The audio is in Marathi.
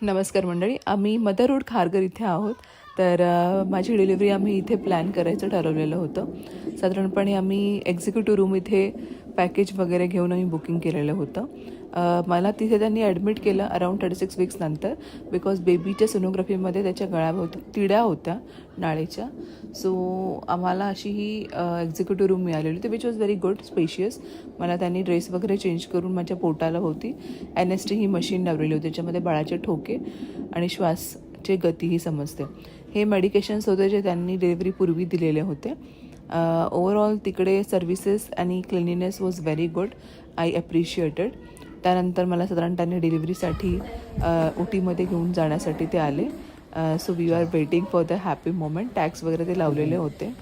नमस्कार मंडळी, आम्ही मदर रोड खारघर इथे आहोत. तर माझी डिलिव्हरी आम्ही इथे प्लॅन करायचं ठरवलेलं होतं. साधारणपणे आम्ही एक्झिक्युटिव्ह रूम इथे पॅकेज वगैरे घेऊन आम्ही बुकिंग केलेलं होतं. मला तिथे त्यांनी ॲडमिट केलं अराऊंड 36 वीक्स नंतर, बिकॉज बेबीच्या सोनोग्राफीमध्ये त्याच्या गळ्याभोवती तिड्या होत्या नाळेच्या. सो आम्हाला अशी ही एक्झिक्युटिव्ह रूम मिळालेली होती, which was very good, spacious. मला त्यांनी ड्रेस वगैरे चेंज करून माझ्या पोटाला होती NST ही मशीन लावलेली होती, त्याच्यामध्ये बाळाचे ठोके आणि श्वासचे गतीही समजते. हे मेडिकेशन्स होते जे त्यांनी डिलिव्हरीपूर्वी दिलेले होते. ओव्हरऑल तिकडे सर्व्हिसेस आणि cleanliness was very good. I appreciated. त्यानंतर मला साधारण त्यांनी डिलिव्हरीसाठी उटीमध्ये घेऊन जाण्यासाठी ते आले. So we are waiting for the happy moment. Tax वगैरे ते लावलेले होते.